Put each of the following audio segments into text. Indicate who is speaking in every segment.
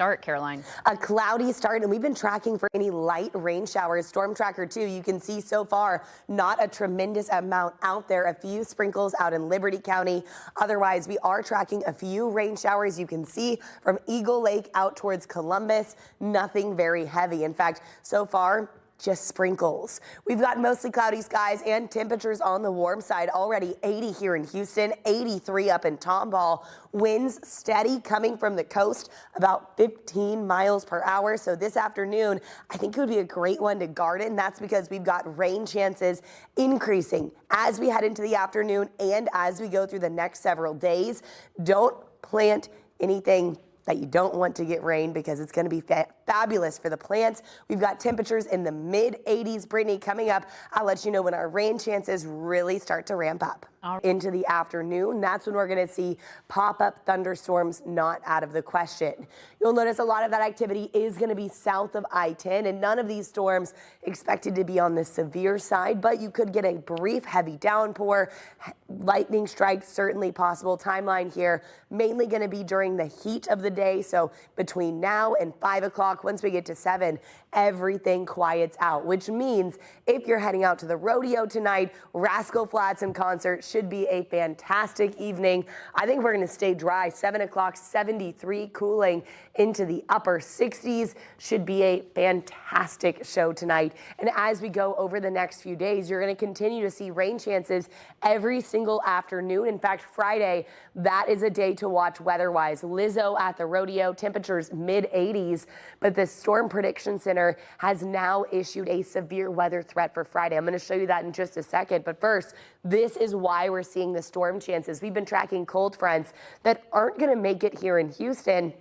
Speaker 1: start, Caroline.
Speaker 2: A cloudy start, and we've been tracking for any light rain showers. Storm Tracker 2, you can see so far not a tremendous amount out there. A few sprinkles out in Liberty County. Otherwise, we are tracking a few rain showers. You can see from Eagle Lake out towards Columbus, nothing very heavy. In fact, so far, just sprinkles. We've got mostly cloudy skies and temperatures on the warm side. Already 80 here in Houston, 83 up in Tomball. Winds steady coming from the coast, about 15 miles per hour. So this afternoon, I think it would be a great one to garden. That's because we've got rain chances increasing as we head into the afternoon and as we go through the next several days. Don't plant anything that you don't want to get rain because it's going to be fabulous for the plants. We've got temperatures in the mid 80s. Brittany, coming up, I'll let you know when our rain chances really start to ramp up. Into the afternoon, that's when we're going to see pop-up thunderstorms not out of the question. You'll notice a lot of that activity is going to be south of I-10, and none of these storms expected to be on the severe side, but you could get a brief heavy downpour. Lightning strikes certainly possible. Timeline here mainly going to be during the heat of the day, so between now and 5 o'clock. Once we get to 7, everything quiets out, which means if you're heading out to the rodeo tonight, Rascal Flatts in concert should be a fantastic evening. I think we're going to stay dry. 7 o'clock, 73, cooling into the upper 60s. Should be a fantastic show tonight. And as we go over the next few days, you're going to continue to see rain chances every single afternoon. In fact, Friday, that is a day to watch weather-wise. Lizzo at the rodeo, temperatures mid 80s, but the Storm Prediction Center has now issued a severe weather threat for Friday. I'm going to show you that in just a second. But first, this is why we're seeing the storm chances. We've been tracking cold fronts that aren't going to make it here in Houston,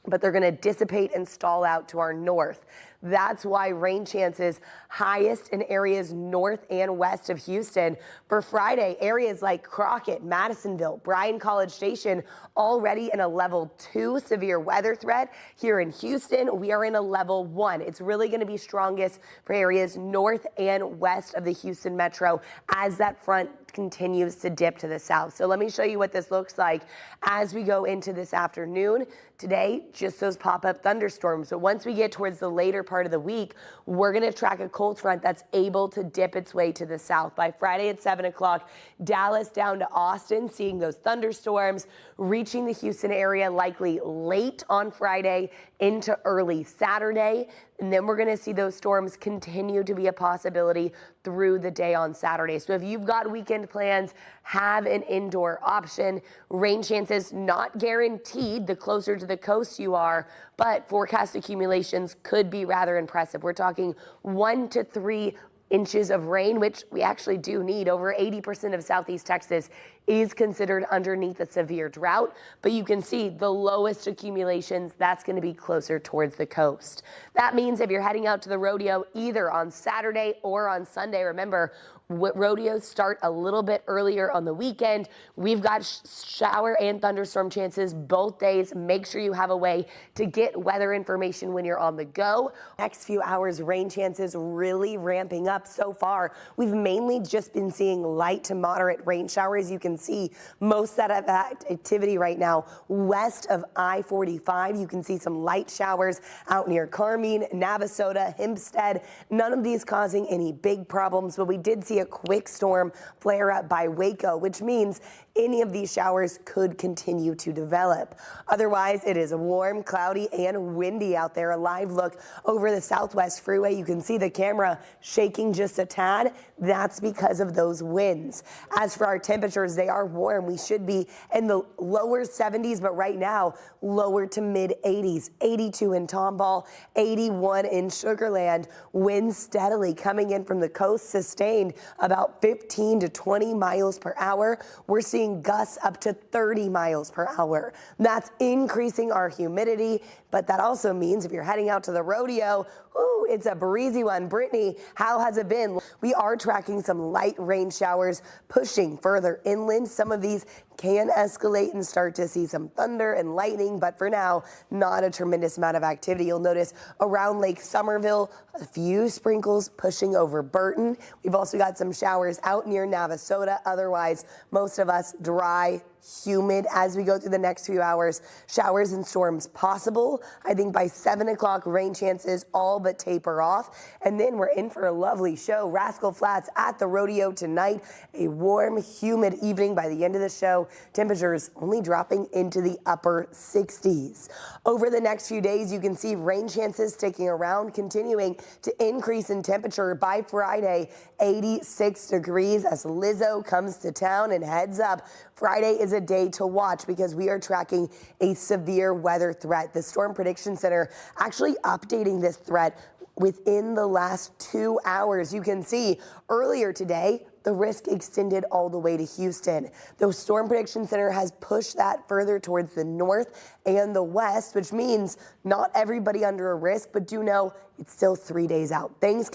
Speaker 2: but they're going to dissipate and stall out to our north. That's why rain chances highest in areas north and west of Houston. For Friday, areas like Crockett, Madisonville, Bryan College Station already in a level 2 severe weather threat. Here in Houston, we are in a level 1. It's really going to be strongest for areas north and west of the Houston metro as that front continues to dip to the south. So let me show you what this looks like as we go into this afternoon. Today, just those pop-up thunderstorms. So once we get towards the later part of the week, we're going to track a cold front that's able to dip its way to the south. By Friday at 7 o'clock, Dallas down to Austin, seeing those thunderstorms reaching the Houston area likely late on Friday into early Saturday. And then we're going to see those storms continue to be a possibility through the day on Saturday. So if you've got weekend plans, have an indoor option. Rain chances not guaranteed the closer to the coast you are, but forecast accumulations could be rather impressive. We're talking 1 to 3 inches of rain, which we actually do need. Over 80% of Southeast Texas is considered underneath a severe drought, but you can see the lowest accumulations, that's going to be closer towards the coast. That means if you're heading out to the rodeo either on Saturday or on Sunday, remember, rodeos start a little bit earlier on the weekend. We've got shower and thunderstorm chances both days. Make sure you have a way to get weather information when you're on the go. Next few hours, rain chances really ramping up. So far, we've mainly just been seeing light to moderate rain showers. You can see most of that activity right now west of I-45. You can see some light showers out near Carmine, Navasota, Hempstead. None of these causing any big problems, but we did see a quick storm flare up by Waco, which means any of these showers could continue to develop. Otherwise, it is warm, cloudy, and windy out there. A live look over the Southwest Freeway. You can see the camera shaking just a tad. That's because of those winds. As for our temperatures, they are warm. We should be in the lower 70s, but right now, lower to mid 80s. 82 in Tomball, 81 in Sugar Land. Winds steadily coming in from the coast, sustained about 15 to 20 miles per hour. We're seeing gusts up to 30 miles per hour. That's increasing our humidity, but that also means if you're heading out to the rodeo, ooh, it's a breezy one. Brittany, how has it been? We are tracking some light rain showers pushing further inland. Some of these can escalate and start to see some thunder and lightning, but for now, not a tremendous amount of activity. You'll notice around Lake Somerville, a few sprinkles pushing over Burton. We've also got some showers out near Navasota. Otherwise, most of us dry, humid as we go through the next few hours. Showers and storms possible. I think by 7 o'clock, rain chances all but taper off. And then we're in for a lovely show. Rascal Flatts at the rodeo tonight. A warm, humid evening by the end of the show. Temperatures only dropping into the upper 60s. Over the next few days, you can see rain chances sticking around, continuing to increase in temperature by Friday. 86 degrees as Lizzo comes to town, and heads up, Friday is a day to watch because we are tracking a severe weather threat. The Storm Prediction Center actually updating this threat within the last 2 hours. You can see earlier today, the risk extended all the way to Houston. The Storm Prediction Center has pushed that further towards the north and the west, which means not everybody under a risk, but do know it's still 3 days out. Things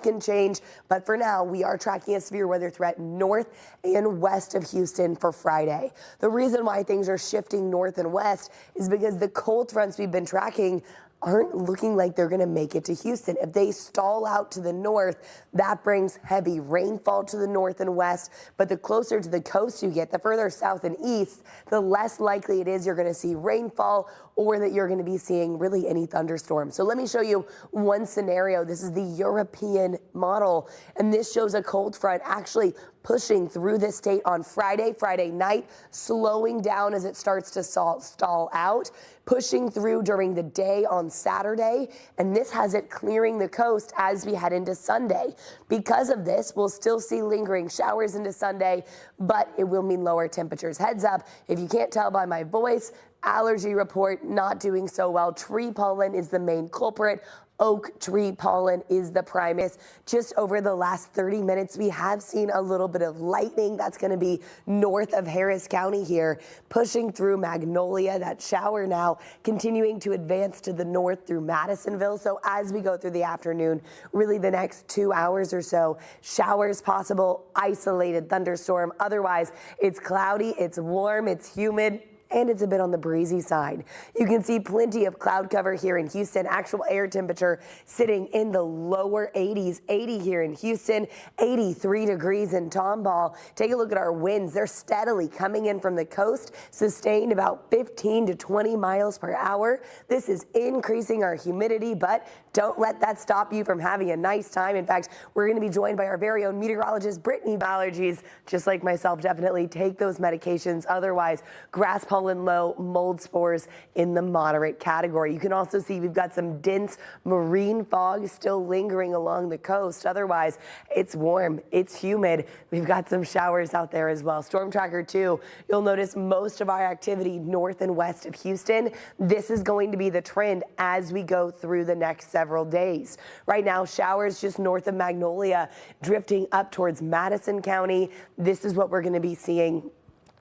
Speaker 2: can change, but for now, we are tracking a severe weather threat north and west of Houston for Friday. The reason why things are shifting north and west is because the cold fronts we've been tracking aren't looking like they're going to make it to Houston. If they stall out to the north, that brings heavy rainfall to the north and west. But the closer to the coast you get, the further south and east, the less likely it is you're going to see rainfall or that you're going to be seeing really any thunderstorms. So let me show you one scenario. This is the European model, and this shows a cold front actually pushing through this state on Friday night, slowing down as it starts to stall out, pushing through during the day on Saturday, and this has it clearing the coast as we head into Sunday. Because of this, we'll still see lingering showers into Sunday, but it will mean lower temperatures. Heads up, if you can't tell by my voice, allergy report not doing so well. Tree pollen is the main culprit. Oak tree pollen is the primary. Just over the last 30 minutes, we have seen a little bit of lightning. That's going to be north of Harris County here, pushing through Magnolia. That shower now continuing to advance to the north through Madisonville. So as we go through the afternoon, really the next 2 hours or so, showers possible, isolated thunderstorm. Otherwise, it's cloudy, it's warm, it's humid, and it's a bit on the breezy side. You can see plenty of cloud cover here in Houston. Actual air temperature sitting in the lower 80s, 80 here in Houston, 83 degrees in Tomball. Take a look at our winds. They're steadily coming in from the coast, sustained about 15 to 20 miles per hour. This is increasing our humidity, but don't let that stop you from having a nice time. In fact, we're going to be joined by our very own meteorologist, Brittany. Allergies, just like myself, definitely take those medications. Otherwise, grass pollen low, mold spores in the moderate category. You can also see we've got some dense marine fog still lingering along the coast. Otherwise, it's warm, it's humid. We've got some showers out there as well. Storm Tracker 2, you'll notice most of our activity north and west of Houston. This is going to be the trend as we go through the next several days. Right now, showers just north of Magnolia, drifting up towards Madison County. This is what we're going to be seeing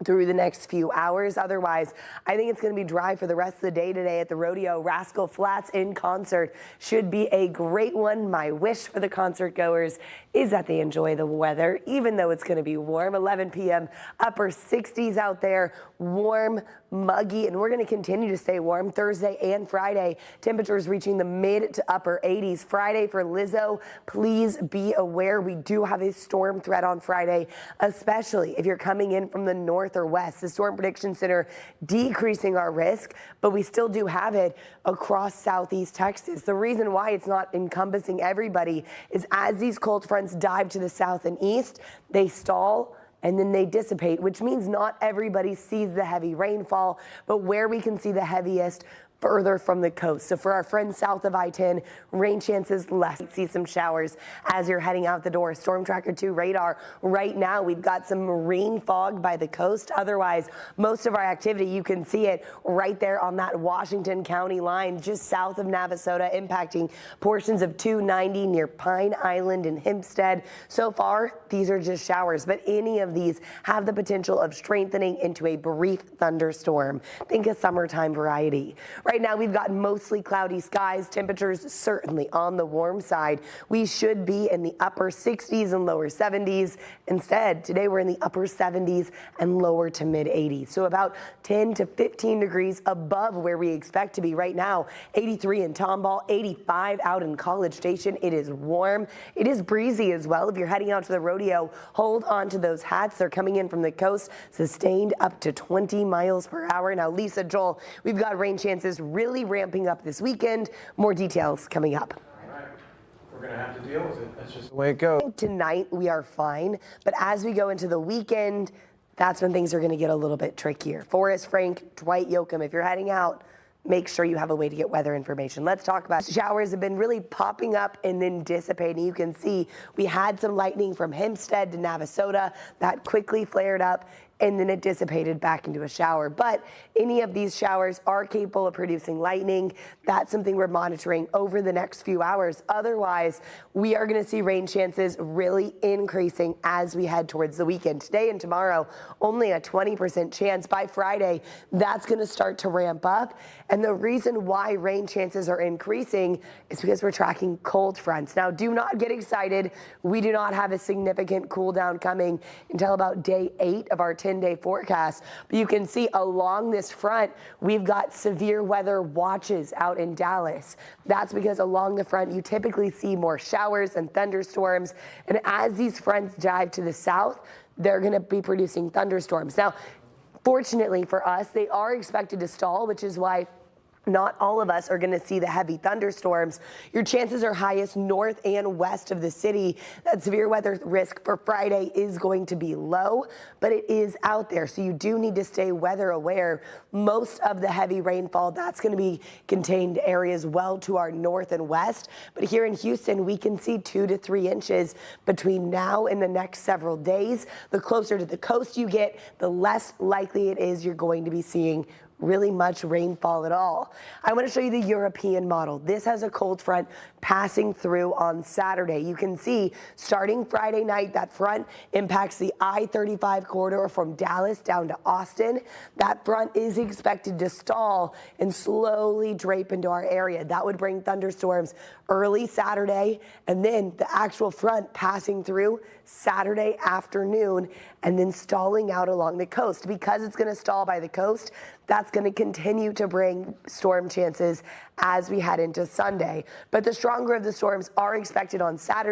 Speaker 2: through the next few hours. Otherwise, I think it's going to be dry for the rest of the day today at the rodeo. Rascal Flatts in concert should be a great one. My wish for the concert goers is that they enjoy the weather, even though it's going to be warm. 11 p.m., upper 60s out there, warm, muggy, and we're going to continue to stay warm Thursday and Friday. Temperatures reaching the mid to upper 80s. Friday for Lizzo, please be aware we do have a storm threat on Friday, especially if you're coming in from the north or west. The Storm Prediction Center decreasing our risk, but we still do have it across southeast Texas. The reason why it's not encompassing everybody is as these cold fronts dive to the south and east, they stall and then they dissipate, which means not everybody sees the heavy rainfall, but where we can see the heaviest further from the coast. So for our friends south of I-10, rain chances less. See some showers as you're heading out the door. Storm Tracker 2 radar. Right now, we've got some marine fog by the coast. Otherwise, most of our activity, you can see it right there on that Washington County line, just south of Navasota, impacting portions of 290 near Pine Island and Hempstead. So far, these are just showers, but any of these have the potential of strengthening into a brief thunderstorm. Think a summertime variety. Right now, we've got mostly cloudy skies. Temperatures certainly on the warm side. We should be in the upper 60s and lower 70s. Instead, today we're in the upper 70s and lower to mid 80s. So about 10 to 15 degrees above where we expect to be right now. 83 in Tomball, 85 out in College Station. It is warm. It is breezy as well. If you're heading out to the rodeo, hold on to those hats. They're coming in from the coast, sustained up to 20 miles per hour. Now, Lisa, Joel, we've got rain chances really ramping up this weekend. More details coming up.
Speaker 1: All right. We're going to have to deal with it. That's just the way it goes.
Speaker 2: Tonight, we are fine. But as we go into the weekend, that's when things are going to get a little bit trickier. Forrest Frank, Dwight Yoakam, if you're heading out, make sure you have a way to get weather information. Let's talk about showers have been really popping up and then dissipating. You can see we had some lightning from Hempstead to Navasota that quickly flared up and then it dissipated back into a shower. But any of these showers are capable of producing lightning. That's something we're monitoring over the next few hours. Otherwise, we are going to see rain chances really increasing as we head towards the weekend. Today and tomorrow, only a 20% chance. By Friday, that's going to start to ramp up. And the reason why rain chances are increasing is because we're tracking cold fronts. Now, do not get excited. We do not have a significant cool down coming until about day 8 of our 10-day forecast. But you can see along this front, we've got severe weather watches out in Dallas. That's because along the front, you typically see more showers and thunderstorms. And as these fronts dive to the south, they're going to be producing thunderstorms. Now, fortunately for us, they are expected to stall, which is why not all of us are going to see the heavy thunderstorms. Your chances are highest north and west of the city. That severe weather risk for Friday is going to be low, but it is out there. So you do need to stay weather aware. Most of the heavy rainfall, that's going to be contained areas well to our north and west. But here in Houston, we can see 2 to 3 inches between now and the next several days. The closer to the coast you get, the less likely it is you're going to be seeing really much rainfall at all. I want to show you the European model. This has a cold front passing through on Saturday. You can see starting Friday night, that front impacts the I-35 corridor from Dallas down to Austin. That front is expected to stall and slowly drape into our area. That would bring thunderstorms early Saturday, and then the actual front passing through Saturday afternoon and then stalling out along the coast. Because it's going to stall by the coast, that's going to continue to bring storm chances as we head into Sunday. But the stronger of the storms are expected on Saturday.